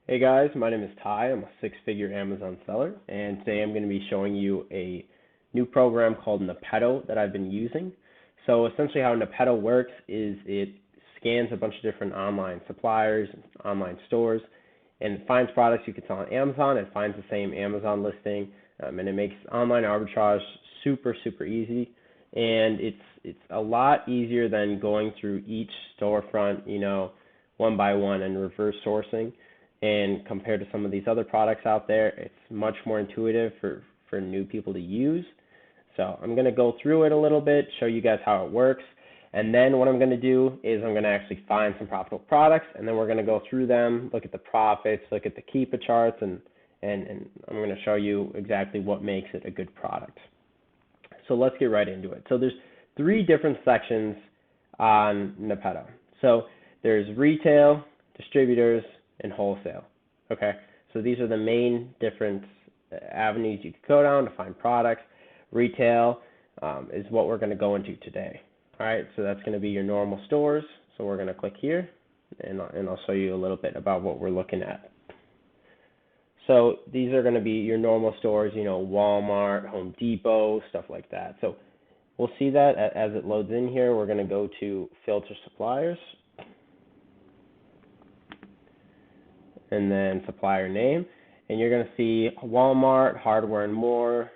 Hey guys, my name is Ty. I'm a six-figure Amazon seller, and today I'm going to be showing you a new program called Nepeto that I've been using. So essentially how Nepeto works is it scans a bunch of different online suppliers, online stores, and it finds products you can sell on Amazon. It finds the same Amazon listing, and it makes online arbitrage super easy. And it's a lot easier than going through each storefront, one by one and reverse sourcing. And compared to some of these other products out there, it's much more intuitive for new people to use. So I'm going to go through it a little bit, show you guys how it works. And then what I'm going to do is I'm going to actually find some profitable products, and then we're going to go through them, look at the profits, look at the Keepa charts, and I'm going to show you exactly what makes it a good product. So let's get right into it. So there's three different sections on Nepeto. So there's retail, distributors, and wholesale. Okay, so these are the main different avenues you could go down to find products. Retail is what we're going to go into today. All right, so that's going to be your normal stores. So we're going to click here, and I'll show you a little bit about what we're looking at. So these are going to be your normal stores, Walmart, Home Depot, stuff like that. So we'll see that as it loads in here. We're going to go to filter suppliers, and then supplier name, and you're going to see Walmart, Hardware and More,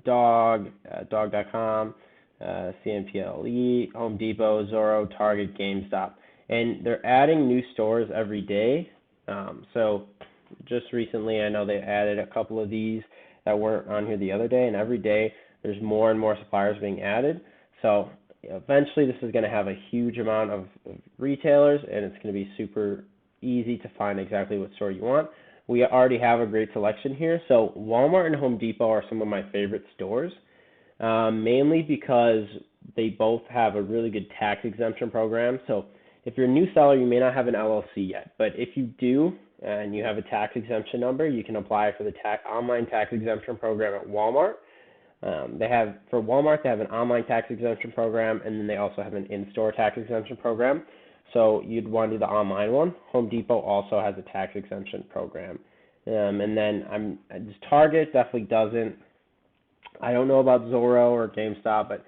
dog.com, CNPLE, Home Depot, Zoro, Target, GameStop, and they're adding new stores every day. So just recently, I know they added a couple of these that weren't on here the other day, and every day there's more and more suppliers being added. So eventually this is going to have a huge amount of retailers, and it's going to be super easy to find exactly what store you want. We already have a great selection here. So Walmart and Home Depot are some of my favorite stores, mainly because they both have a really good tax exemption program. So if you're a new seller, you may not have an LLC yet, but if you do and you have a tax exemption number, you can apply for the online tax exemption program at Walmart. For Walmart, they have an online tax exemption program, and then they also have an in-store tax exemption program. So you'd want to do the online one. Home Depot also has a tax exemption program. And then Target definitely doesn't. I don't know about Zoro or GameStop, but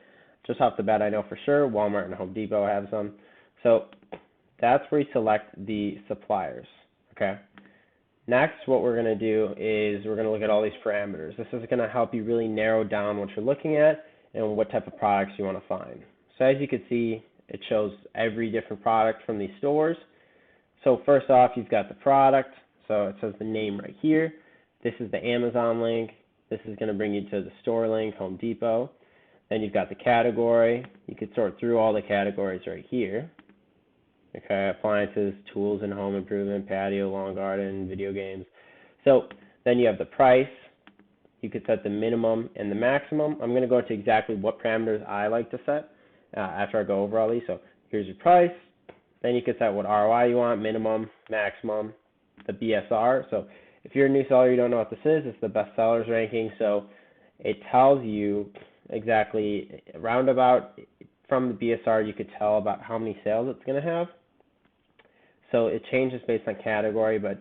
just off the bat, I know for sure Walmart and Home Depot have some. So that's where you select the suppliers. Okay. Next, what we're going to do is we're going to look at all these parameters. This is going to help you really narrow down what you're looking at and what type of products you want to find. So as you can see, it shows every different product from these stores. So first off, you've got the product. So it says the name right here. This is the Amazon link. This is going to bring you to the store link, Home Depot. Then you've got the category. You could sort through all the categories right here. Okay, appliances, tools and home improvement, patio, lawn garden, video games. So then you have the price. You could set the minimum and the maximum. I'm going to go into exactly what parameters I like to set after I go over all these. So here's your price. Then you can set what ROI you want, minimum, maximum, the BSR. So if you're a new seller, you don't know what this is, it's the best sellers ranking. So it tells you exactly roundabout from the BSR, you could tell about how many sales it's going to have. So it changes based on category, but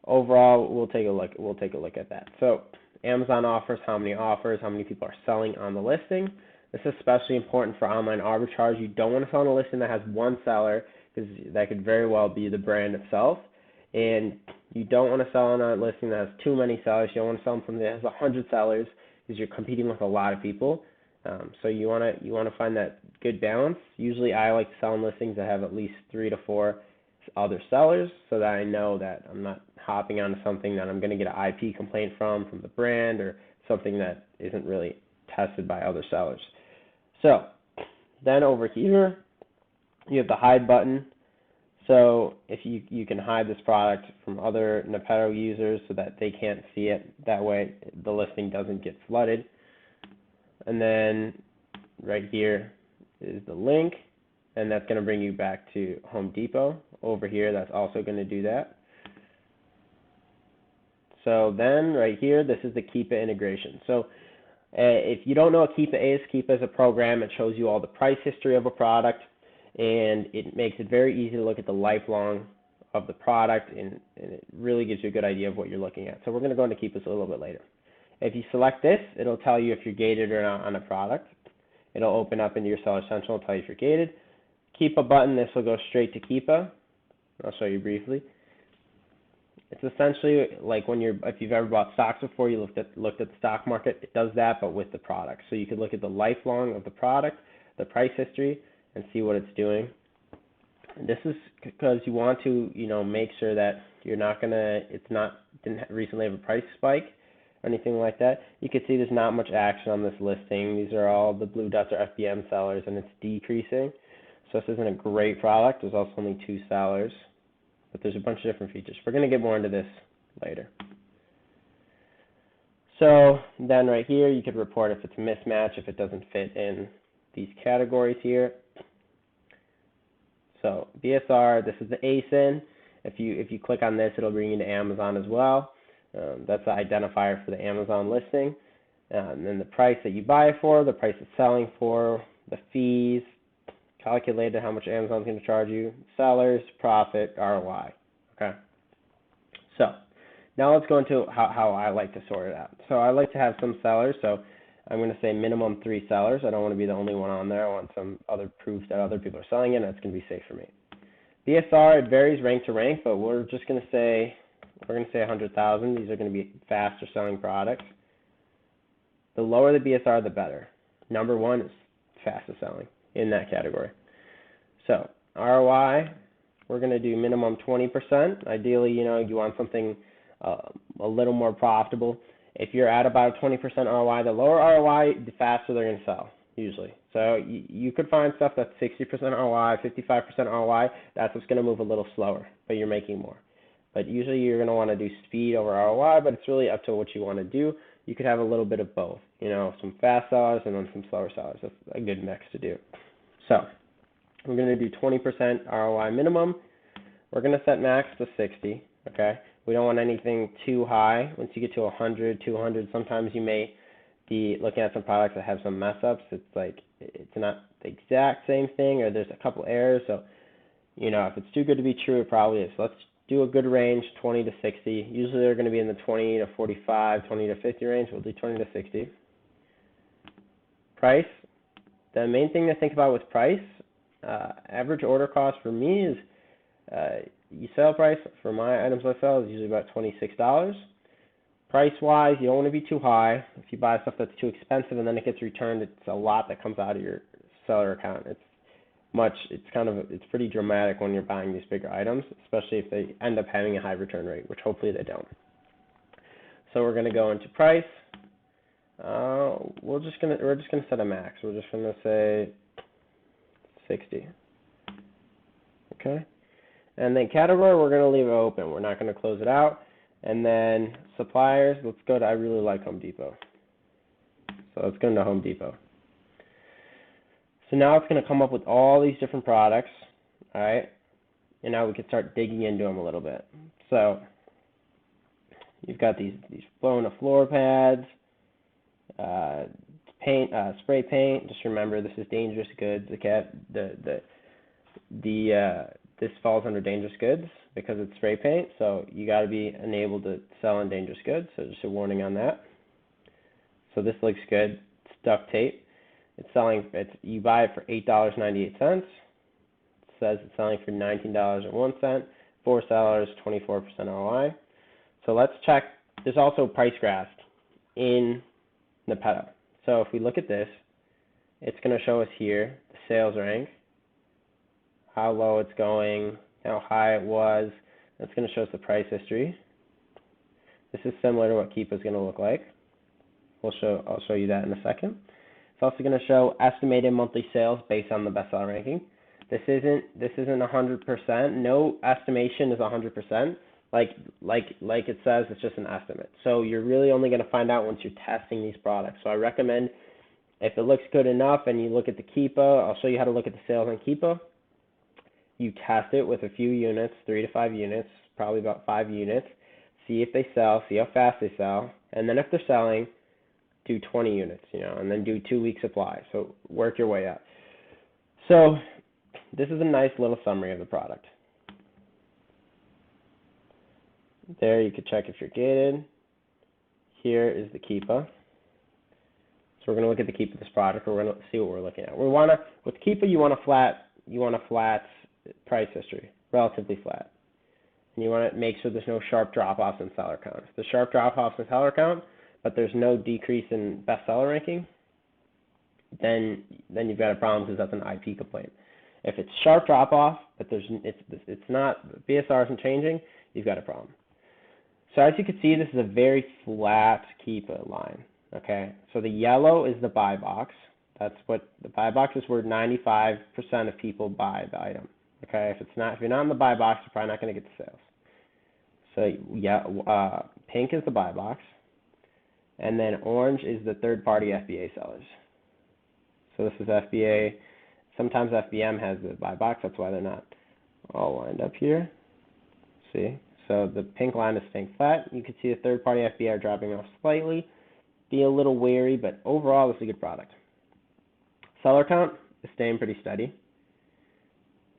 overall, we'll take a look at that. So Amazon offers, how many people are selling on the listing. This is especially important for online arbitrage. You don't want to sell on a listing that has one seller, because that could very well be the brand itself. And you don't want to sell on a listing that has too many sellers. You don't want to sell on something that has 100 sellers, because you're competing with a lot of people. So you want to find that good balance. Usually I like to sell on listings that have at least 3 to 4 other sellers, so that I know that I'm not hopping onto something that I'm going to get an IP complaint from the brand, or something that isn't really tested by other sellers. So then over here, you have the hide button. So if you can hide this product from other Nepeto users so that they can't see it. That way the listing doesn't get flooded. And then right here is the link, and that's going to bring you back to Home Depot. Over here, that's also going to do that. So then right here, this is the Keepa integration. So if you don't know what Keepa is a program. It shows you all the price history of a product, and it makes it very easy to look at the lifelong of the product, and it really gives you a good idea of what you're looking at. So we're going to go into Keepa's a little bit later. If you select this, it'll tell you if you're gated or not on a product. It'll open up into your Seller Central and tell you if you're gated. Keepa button, this will go straight to Keepa. I'll show you briefly. It's essentially like if you've ever bought stocks before, you looked at the stock market. It does that, but with the product. So you could look at the lifelong of the product, the price history, and see what it's doing. And this is because you want to, make sure that didn't recently have a price spike or anything like that. You can see there's not much action on this listing. These are all the blue dots are FBM sellers, and it's decreasing. So this isn't a great product. There's also only 2 sellers, but there's a bunch of different features. We're going to get more into this later. So then right here, you could report if it's a mismatch, if it doesn't fit in these categories here. So BSR, this is the ASIN. If you click on this, it'll bring you to Amazon as well. That's the identifier for the Amazon listing. And then the price that you buy it for, the price it's selling for, the fees, calculated how much Amazon's going to charge you, sellers, profit, ROI. Okay. So now let's go into how I like to sort it out. So I like to have some sellers. So I'm going to say minimum 3 sellers. I don't want to be the only one on there. I want some other proof that other people are selling it, and that's going to be safe for me. BSR, it varies rank to rank, but we're going to say 100,000. These are going to be faster selling products. The lower the BSR, the better. Number 1 is fastest selling in that category. So ROI, we're going to do minimum 20%. Ideally, you want something a little more profitable. If you're at about a 20% ROI, the lower ROI, the faster they're going to sell, usually. So you could find stuff that's 60% ROI, 55% ROI. That's what's going to move a little slower, but you're making more. But usually you're going to want to do speed over ROI, but it's really up to what you want to do. You could have a little bit of both, some fast sellers and then some slower sellers. That's a good mix to do. So we're going to do 20% ROI minimum. We're going to set max to 60, okay? We don't want anything too high. Once you get to 100, 200, sometimes you may be looking at some products that have some mess ups. It's not the exact same thing, or there's a couple errors. So, if it's too good to be true, it probably is. So let's do a good range, 20 to 60. Usually they're going to be in the 20 to 45, 20 to 50 range. We'll do 20 to 60. Price. The main thing to think about with price, average order cost for me is sale price for my items I sell is usually about $26. Price-wise, you don't want to be too high. If you buy stuff that's too expensive and then it gets returned, it's a lot that comes out of your seller account. It's pretty dramatic when you're buying these bigger items, especially if they end up having a high return rate, which hopefully they don't. So we're going to go into price. We're just gonna set a max. We're just gonna say 60. Okay. And then category, we're going to leave it open. We're not going to close it out. And then suppliers, let's go to, I really like Home Depot. So let's go into Home Depot. So now it's going to come up with all these different products, all right? And now we can start digging into them a little bit. So you've got these blown floor pads, paint, spray paint. Just remember, this is dangerous goods. This falls under dangerous goods because it's spray paint, so you got to be enabled to sell in dangerous goods, so just a warning on that. So this looks good. It's duct tape. You buy it for $8.98. It says it's selling for $19.01. 4 sellers, 24% ROI. So let's check. There's also price graphs in Nepeto. So if we look at this, it's going to show us here the sales rank, how low it's going, how high it was. It's going to show us the price history. This is similar to what Keepa is going to look like. I'll show you that in a second. It's also going to show estimated monthly sales based on the bestseller ranking. This isn't 100%. No estimation is 100%. Like it says, it's just an estimate. So you're really only going to find out once you're testing these products. So I recommend, if it looks good enough and you look at the Keepa, I'll show you how to look at the sales on Keepa. You test it with a few units, 3 to 5 units, probably about 5 units. See if they sell, see how fast they sell, and then if they're selling, do 20 units, and then do 2-week supply. So work your way up. So this is a nice little summary of the product. There you could check if you're gated. Here is the Keepa. So we're going to look at the Keepa of this product. We're going to see what we're looking at. With Keepa, you want a flat price history, relatively flat. And you want to make sure there's no sharp drop-offs in seller count. If there's sharp drop-offs in seller count, but there's no decrease in bestseller ranking, then you've got a problem because that's an IP complaint. If it's sharp drop-off, but it's not, BSR isn't changing, you've got a problem. So as you can see, this is a very flat Keepa line. Okay, so the yellow is the buy box. That's what the buy box is, where 95% of people buy the item. Okay, if you're not in the buy box, you're probably not going to get the sales. So yeah, pink is the buy box, and then orange is the third-party FBA sellers. So this is FBA. Sometimes FBM has the buy box. That's why they're not all lined up here. See, so the pink line is staying flat. You can see the third-party FBA are dropping off slightly. Be a little wary, but overall, this is a good product. Seller count is staying pretty steady.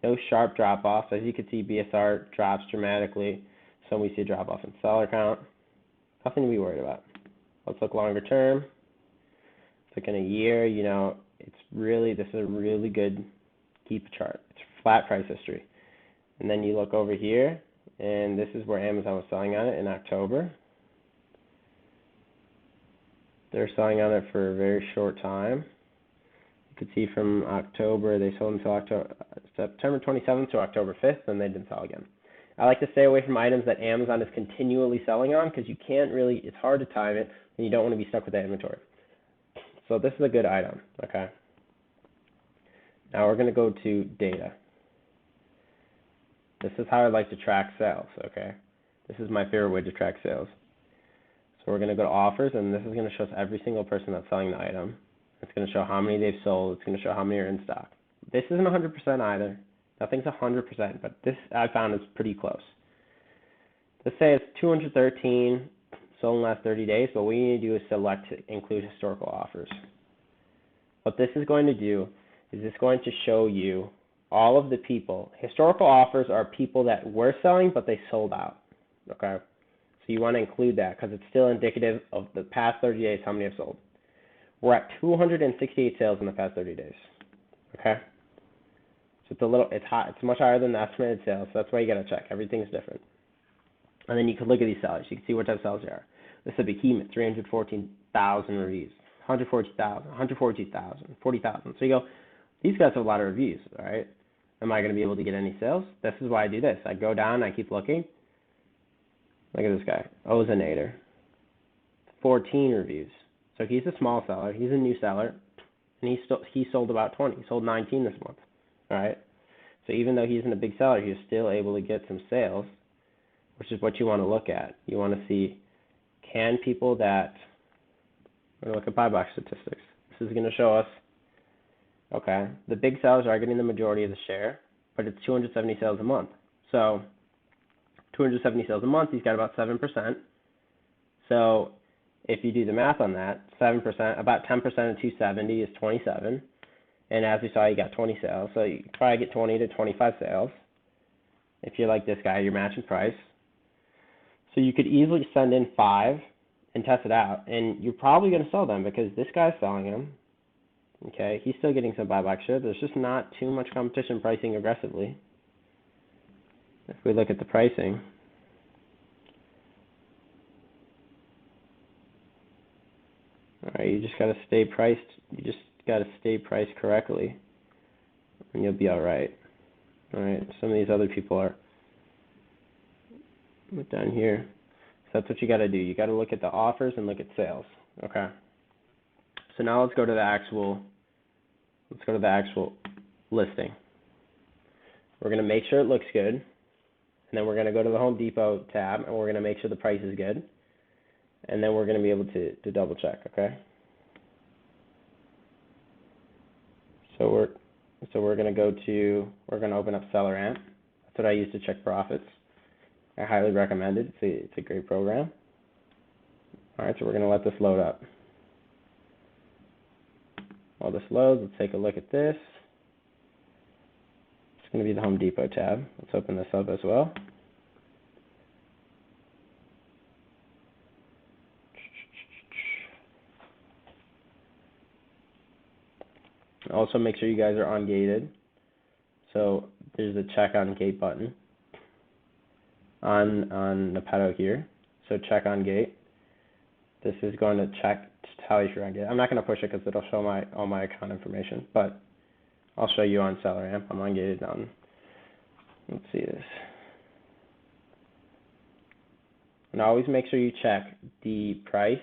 No sharp drop-offs. As you can see, BSR drops dramatically, so we see a drop-off in seller count. Nothing to be worried about. Let's look longer term. It's like in a year, this is a really good Keepa chart. It's flat price history. And then you look over here, and this is where Amazon was selling on it in October. They're selling on it for a very short time. You could see from October, they sold until September 27th to October 5th, and they didn't sell again. I like to stay away from items that Amazon is continually selling on because it's hard to time it, and you don't want to be stuck with that inventory. So this is a good item, okay? Now we're going to go to data. This is how I like to track sales, okay? This is my favorite way to track sales. So we're going to go to offers, and this is going to show us every single person that's selling the item. It's going to show how many they've sold. It's going to show how many are in stock. This isn't 100% either. Nothing's 100%, but this I found is pretty close. Let's say it's 213 sold in the last 30 days, but what we need to do is select to include historical offers. What this is going to do is it's going to show you all of the people. Historical offers are people that were selling, but they sold out, okay? So you want to include that because it's still indicative of the past 30 days, how many have sold. We're at 268 sales in the past 30 days, okay? So it's hot. It's much higher than the estimated sales, so that's why you got to check. Everything's different. And then you can look at these sellers. You can see what type of sellers they are. This is a behemoth, 314,000 reviews, 140,000, 142,000, 40,000. So you go, these guys have a lot of reviews, all right? Am I going to be able to get any sales? This is why I do this. I go down, I keep looking. Look at this guy, Ozanator, 14 reviews. So he's a small seller. He's a new seller, and he sold about 20. He sold 19 this month, all right? So even though he isn't a big seller, he's still able to get some sales, which is what you want to look at. You want to see, can people that, we're going to look at buy box statistics. This is going to show us, okay, the big sellers are getting the majority of the share, but it's 270 sales a month. So 270 sales a month, he's got about 7%. So if you do the math on that, 7%, about 10% of 270 is 27. And as we saw, you got 20 sales. So you probably get 20 to 25 sales. If you're like this guy, you're matching price. So you could easily send in 5 and test it out. And you're probably going to sell them because this guy's selling them. Okay, he's still getting some buyback share. There's just not too much competition pricing aggressively. If we look at the pricing, all right, you just got to stay priced. You just got to stay priced correctly, and you'll be all right. All right, some of these other people are down here. So that's what you got to do. You got to look at the offers and look at sales. Okay. So now let's go to the actual. Let's go to the actual listing. We're going to make sure it looks good. And then we're going to go to the Home Depot tab, and we're going to make sure the price is good. And then we're going to be able to double check, okay? So we're going to open up Seller Amp. That's what I use to check profits. I highly recommend it. It's a great program. All right, so we're going to let this load up. While this loads, let's take a look at this. It's going to be the Home Depot tab. Let's open this up as well. Also, make sure you guys are ungated. So there's a check on gate button on Nepeto here. So check on gate. This is going to check to tell you if you're ungated. I'm not going to push it because it'll show all my account information, but I'll show you on seller amp. I'm ungated on. Let's see this. And always make sure you check the price.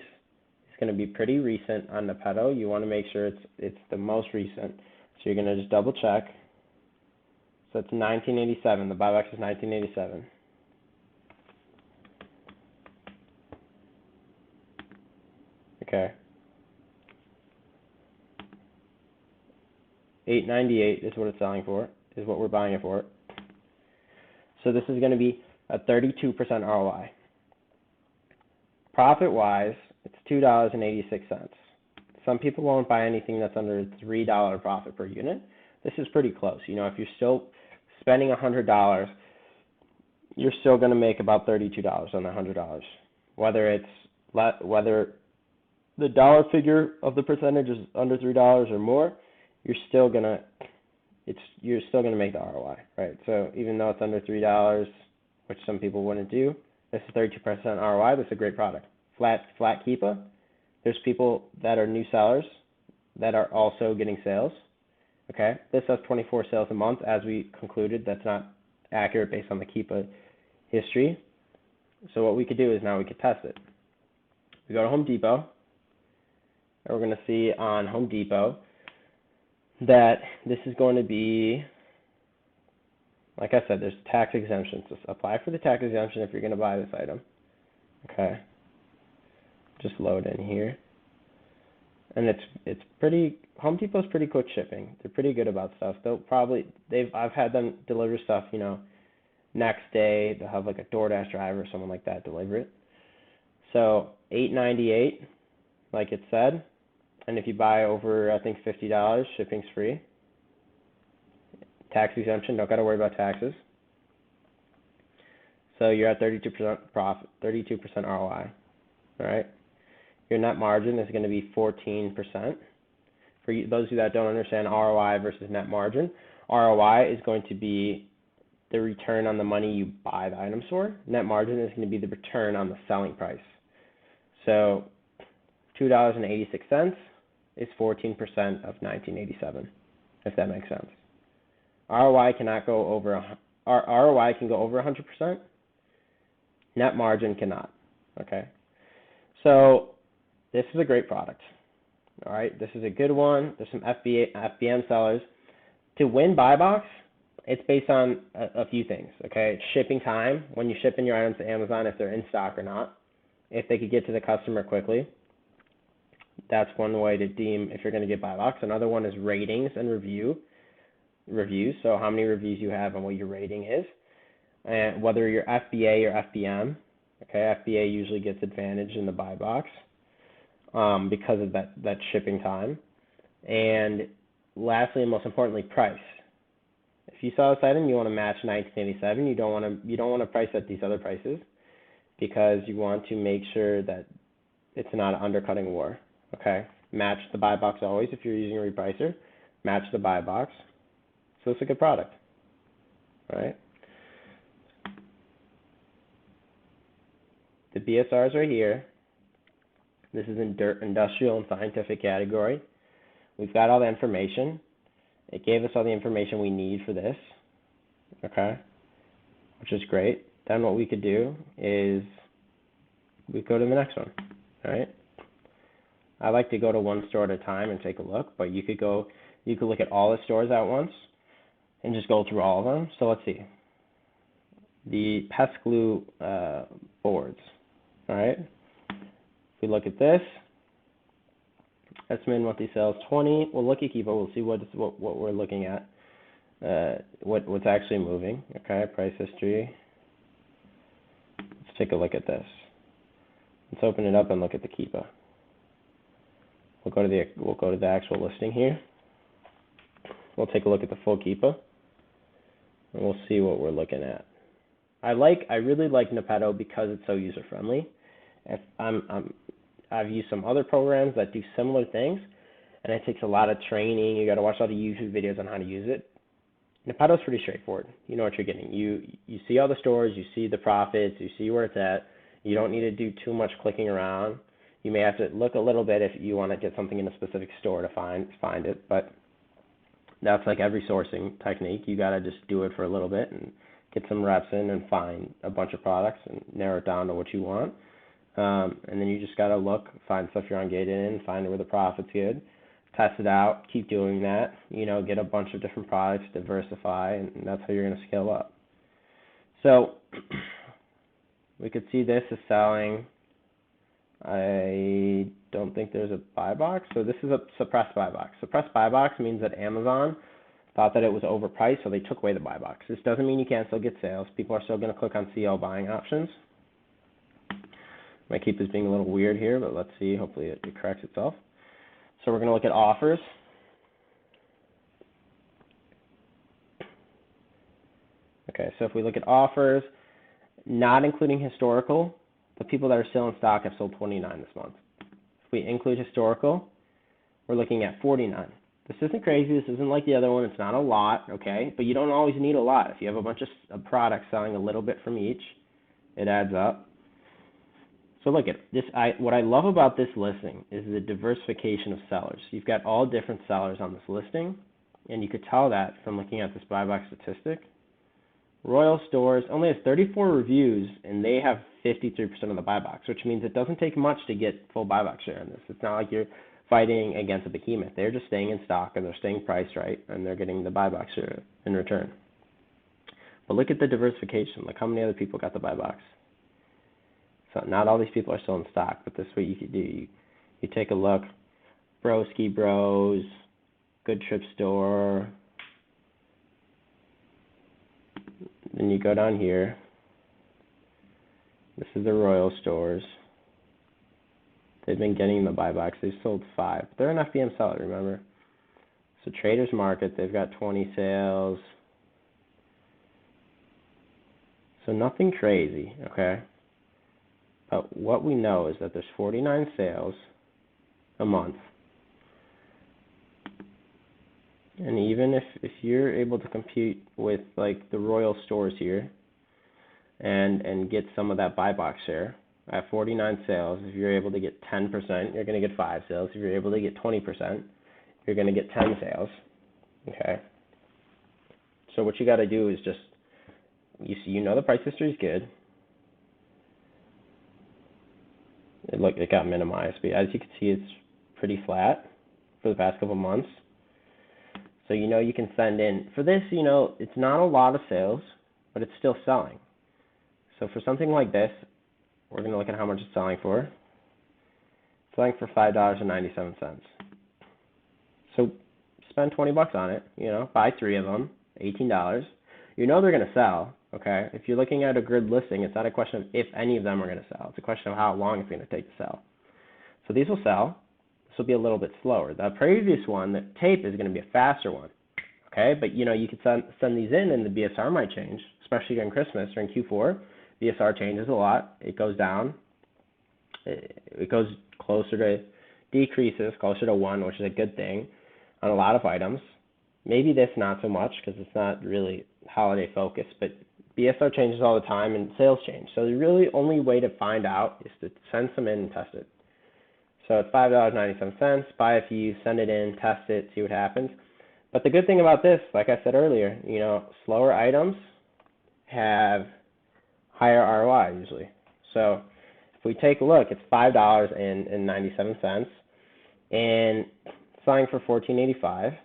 It's going to be pretty recent on Nepeto. You want to make sure it's the most recent. So you're going to just double check. So it's 1987. The buyback is 1987. Okay. 898 is what it's selling for, is what we're buying it for. So this is going to be a 32% ROI. Profit-wise, it's $2.86. Some people won't buy anything that's under $3 profit per unit. This is pretty close. You know, if you're still spending $100, you're still going to make about $32 on that $100. Whether the dollar figure of the percentage is under $3 or more, you're still gonna make the ROI, right? So even though it's under $3, which some people wouldn't do, this is 32% ROI. This is a great product. Flat Keepa. There's people that are new sellers that are also getting sales. Okay, this has 24 sales a month. As we concluded, that's not accurate based on the Keepa history. So what we could do is now we could test it. We go to Home Depot, and we're going to see on Home Depot that this is going to be, like I said, there's tax exemptions. So apply for the tax exemption if you're going to buy this item. Okay, just load in here, and it's pretty. Home Depot's pretty quick shipping. They're pretty good about stuff. I've had them deliver stuff, you know, next day. They'll have like a DoorDash driver or someone like that deliver it. So $8.98, like it said, and if you buy over, I think, $50, shipping's free. Tax exemption, don't got to worry about taxes. So you're at 32% profit, 32% ROI. All right. Your net margin is going to be 14%. For those of you that don't understand ROI versus net margin, ROI is going to be the return on the money you buy the items for. Net margin is going to be the return on the selling price. So $2.86 is 14% of 1987, if that makes sense. ROI cannot go over. ROI can go over 100%. Net margin cannot. Okay. So this is a great product. All right, this is a good one. There's some FBM sellers. To win buy box, it's based on a few things. Okay, it's shipping time, when you ship in your items to Amazon, if they're in stock or not, if they could get to the customer quickly. That's one way to deem if you're going to get buy box. Another one is ratings and reviews. So how many reviews you have and what your rating is, and whether you're FBA or FBM. Okay, FBA usually gets advantage in the buy box. Because of that shipping time. And lastly and most importantly, price. If you saw this item, you want to match 1987. You don't want to price at these other prices because you want to make sure that it's not an undercutting war. Okay? Match the buy box always. If you're using a repricer, match the buy box. So it's a good product. All right? The BSRs are here. This is in industrial and scientific category. We've got all the information. It gave us all the information we need for this, okay, which is great. Then what we could do is we go to the next one, all right? I like to go to one store at a time and take a look, but you could look at all the stores at once and just go through all of them. So let's see. The pest glue boards, all right? We look at this, estimated monthly sales 20. We'll look at Keepa. We'll see what we're looking at, what's actually moving. Okay, price history. Let's take a look at this. Let's open it up and look at the Keepa. We'll go to the actual listing here. We'll take a look at the full Keepa, and we'll see what we're looking at. I really like Nepeto because it's so user friendly. I've used some other programs that do similar things, and it takes a lot of training. You got to watch a lot of YouTube videos on how to use it. Nepeto's pretty straightforward. You know what you're getting. You see all the stores, you see the profits, you see where it's at. You don't need to do too much clicking around. You may have to look a little bit if you want to get something in a specific store to find it, but that's like every sourcing technique. You got to just do it for a little bit and get some reps in and find a bunch of products and narrow it down to what you want. And then you just got to look, find stuff you're engaged in, find where the profit's good, test it out, keep doing that, get a bunch of different products, diversify, and that's how you're going to scale up. So we could see this is selling. I don't think there's a buy box, so this is a suppressed buy box. Suppressed buy box means that Amazon thought that it was overpriced, so they took away the buy box. This doesn't mean you can't still get sales. People are still going to click on CL buying options. My Keepa is being a little weird here, but let's see. Hopefully it corrects itself. So we're going to look at offers. Okay, so if we look at offers, not including historical, the people that are still in stock have sold 29 this month. If we include historical, we're looking at 49. This isn't crazy. This isn't like the other one. It's not a lot, okay? But you don't always need a lot. If you have a bunch of products selling a little bit from each, it adds up. So look at this. What I love about this listing is the diversification of sellers. You've got all different sellers on this listing, and you could tell that from looking at this buy box statistic. Royal Stores only has 34 reviews, and they have 53% of the buy box, which means it doesn't take much to get full buy box share in this. It's not like you're fighting against a behemoth. They're just staying in stock, and they're staying priced right, and they're getting the buy box share in return. But look at the diversification. Look how many other people got the buy box. So not all these people are still in stock, but this is what you could do. You take a look. Broski Bros, Good Trip Store. Then you go down here. This is the Royal Stores. They've been getting the buy box. They've sold 5. They're an FBM seller, remember? So Traders Market, they've got 20 sales. So nothing crazy, okay? But what we know is that there's 49 sales a month. And even if you're able to compete with like the Royal Stores here and get some of that buy box share at 49 sales, if you're able to get 10%, you're going to get 5 sales. If you're able to get 20%, you're going to get 10 sales. Okay. So what you got to do is just, the price history is good. It got minimized, but as you can see, it's pretty flat for the past couple months. So you can send in. For this, it's not a lot of sales, but it's still selling. So for something like this, we're going to look at how much it's selling for. It's selling for $5.97. So spend $20 on it, buy 3 of them, $18. They're going to sell, okay? If you're looking at a grid listing, it's not a question of if any of them are going to sell. It's a question of how long it's going to take to sell. So these will sell. This will be a little bit slower. The previous one, the tape, is going to be a faster one, okay? But, you could send these in and the BSR might change, especially during Christmas. During Q4, BSR changes a lot. It goes down. It goes closer to, decreases closer to 1, which is a good thing on a lot of items. Maybe this not so much because it's not really holiday focused, but BSR changes all the time and sales change. So the really only way to find out is to send some in and test it. So it's $5.97. Buy a few, send it in, test it, see what happens. But the good thing about this, like I said earlier, slower items have higher ROI usually. So if we take a look, it's $5.97 and selling for $14.85.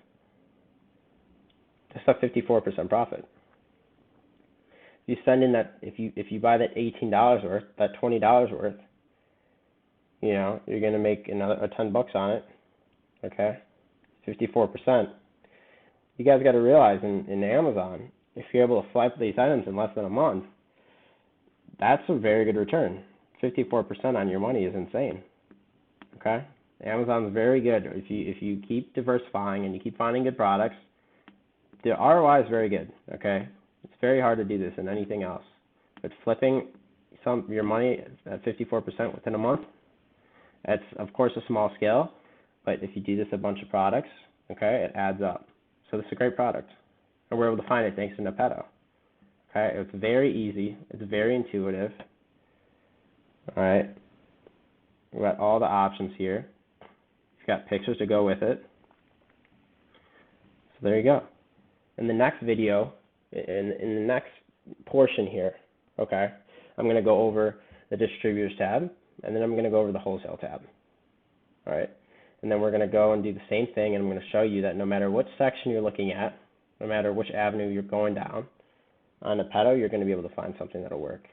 That's a 54% profit. If you send in that, if you buy that $18 worth, that $20 worth, you're going to make another $10 on it. Okay, 54%. You guys got to realize in Amazon, if you're able to flip these items in less than a month, that's a very good return. 54% on your money is insane. Okay, Amazon's very good. If you keep diversifying and you keep finding good products, the ROI is very good. Okay, it's very hard to do this in anything else. But flipping your money at 54% within a month, that's of course a small scale, But if you do this a bunch of products, okay, it adds up. So this is a great product. And we're able to find it thanks to Nepeto. Okay, it's very easy. It's very intuitive. All right. We've got all the options here. You've got pictures to go with it. So there you go. In the next video, in the next portion here, okay, I'm going to go over the distributors tab, and then I'm going to go over the wholesale tab. All right. And then we're going to go and do the same thing, and I'm going to show you that no matter what section you're looking at, no matter which avenue you're going down, on Nepeto, you're going to be able to find something that'll work.